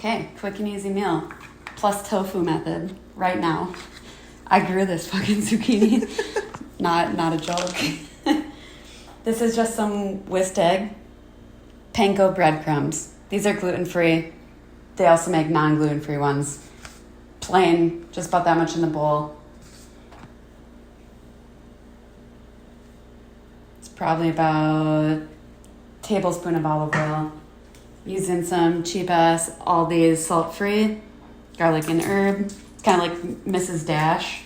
Okay, quick and easy meal. Plus tofu method right now. I grew this fucking zucchini. Not a joke. This is just some whisked egg, panko breadcrumbs. These are gluten-free. They also make non-gluten-free ones. Plain, just about that much in the bowl. It's probably about a tablespoon of olive oil. Using some cheap-ass Aldi's salt-free, garlic and herb. Kind of like Mrs. Dash.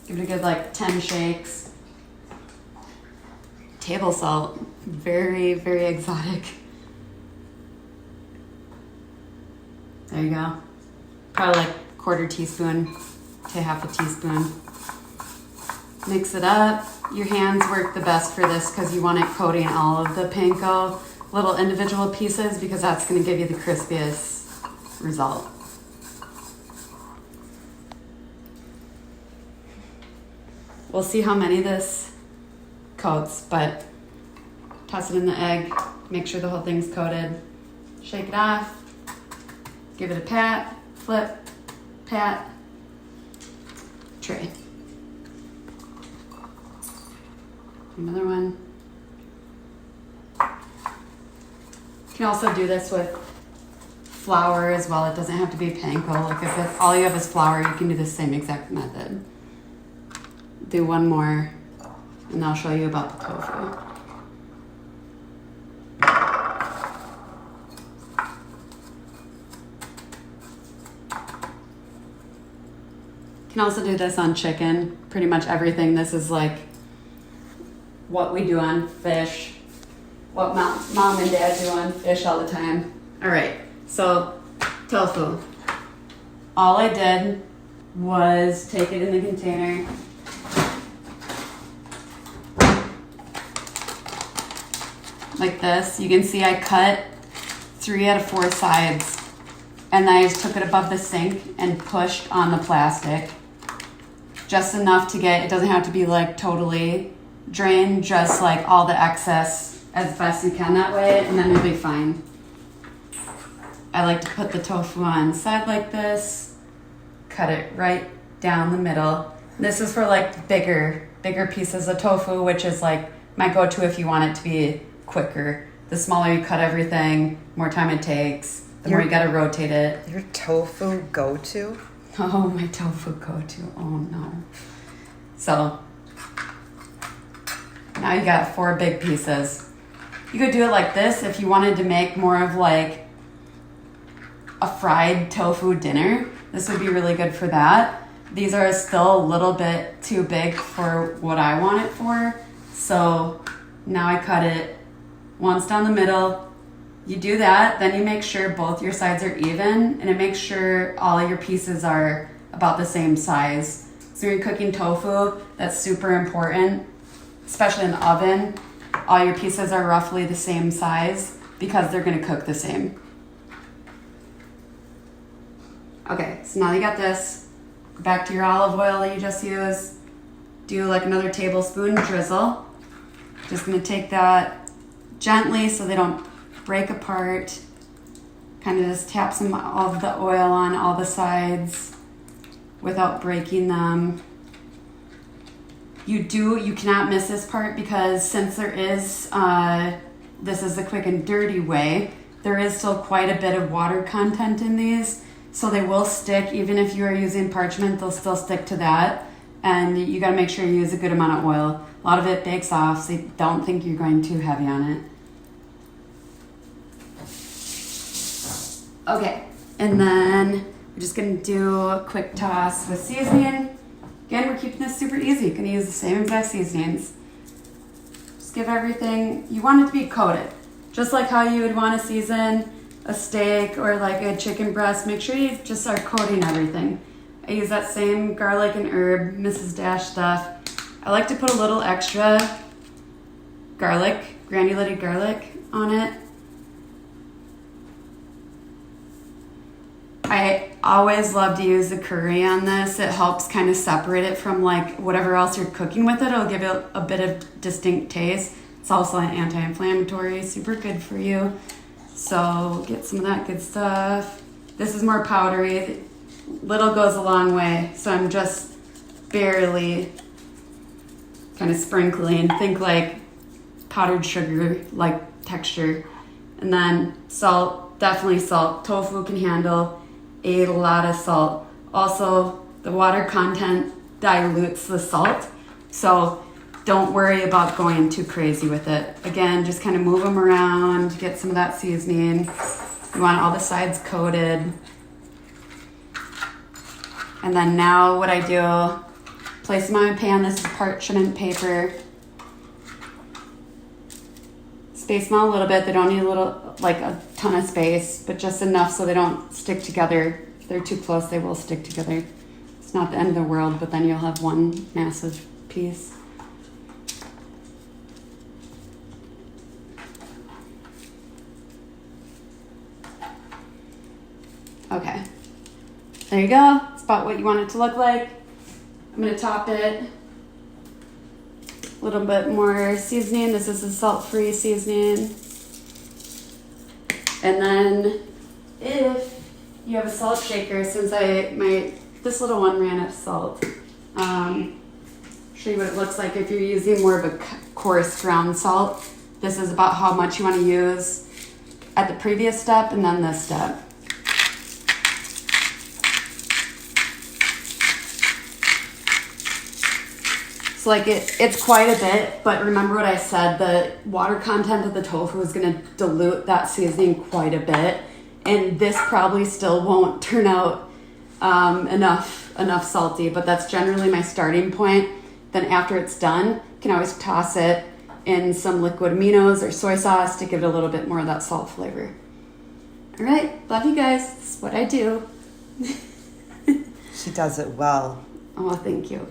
Give it a good 10 shakes. Table salt, very, very exotic. There you go. Probably quarter teaspoon to half a teaspoon. Mix it up. Your hands work the best for this because you want it coating all of the panko little individual pieces because that's going to give you the crispiest result. We'll see how many this coats, but toss it in the egg, make sure the whole thing's coated, shake it off, give it a pat, flip, pat, tray. Another one. You can also do this with flour as well. It doesn't have to be panko. If all you have is flour, you can do the same exact method. Do one more, and I'll show you about the tofu. You can also do this on chicken. Pretty much everything. This is what we do on fish, what mom and dad do on fish all the time. All right, so tofu. All I did was take it in the container, like this. You can see I cut 3 out of 4 sides, and then I just took it above the sink and pushed on the plastic. Just enough to get, it doesn't have to be totally drained, just all the excess as best you can that way, and then you'll be fine. I like to put the tofu on the side like this, cut it right down the middle. This is for bigger pieces of tofu, which is my go-to if you want it to be quicker. The smaller you cut everything, more time it takes, the more you gotta rotate it. Your tofu go-to? Oh, my tofu go-to. Oh no. So now you got 4 big pieces. You could do it like this if you wanted to make more of a fried tofu dinner. This would be really good for that. These are still a little bit too big for what I want it for. So now I cut it once down the middle. You do that, then you make sure both your sides are even, and it makes sure all your pieces are about the same size. So when you're cooking tofu, that's super important, especially in the oven. All your pieces are roughly the same size because they're gonna cook the same. Okay, so now you got this. Go back to your olive oil that you just used. Do another tablespoon drizzle. Just gonna take that gently so they don't break apart. Kind of just tap some of the oil on all the sides without breaking them. You cannot miss this part because since there is, this is the quick and dirty way, there is still quite a bit of water content in these. So they will stick, even if you are using parchment, they'll still stick to that. And you gotta make sure you use a good amount of oil. A lot of it bakes off, so don't think you're going too heavy on it. Okay, and then we're just gonna do a quick toss with seasoning. Again, we're keeping this super easy. Gonna use the same exact seasonings. Just give everything, you want it to be coated. Just like how you would wanna season a steak or a chicken breast, make sure you just are coating everything. I use that same garlic and herb, Mrs. Dash stuff. I like to put a little extra garlic, granulated garlic on it. I always love to use the curry on this. It helps kind of separate it from whatever else you're cooking with it. It'll give it a bit of distinct taste. It's also an anti-inflammatory, super good for you. So get some of that good stuff. This is more powdery. Little goes a long way. So I'm just barely kind of sprinkling. Think like powdered sugar like texture. And then salt, definitely salt. Tofu can handle a lot of salt. Also, the water content dilutes the salt. So don't worry about going too crazy with it. Again, just kind of move them around, get some of that seasoning. You want all the sides coated. And then now what I do, place them on my pan. This is parchment paper. Space them out a little bit. They don't need a ton of space, but just enough so they don't stick together. If they're too close, they will stick together. It's not the end of the world, but then you'll have one massive piece. Okay, there you go. It's about what you want it to look like. I'm gonna top it. A little bit more seasoning. This is a salt-free seasoning. And then if you have a salt shaker, since this little one ran out of salt, show you what it looks like if you're using more of a coarse ground salt. This is about how much you want to use at the previous step and then this step. So like it's quite a bit, but remember what I said, the water content of the tofu is gonna dilute that seasoning quite a bit. And this probably still won't turn out enough salty, but that's generally my starting point. Then after it's done, you can always toss it in some liquid aminos or soy sauce to give it a little bit more of that salt flavor. All right, love you guys. This is what I do. She does it well. Oh, thank you.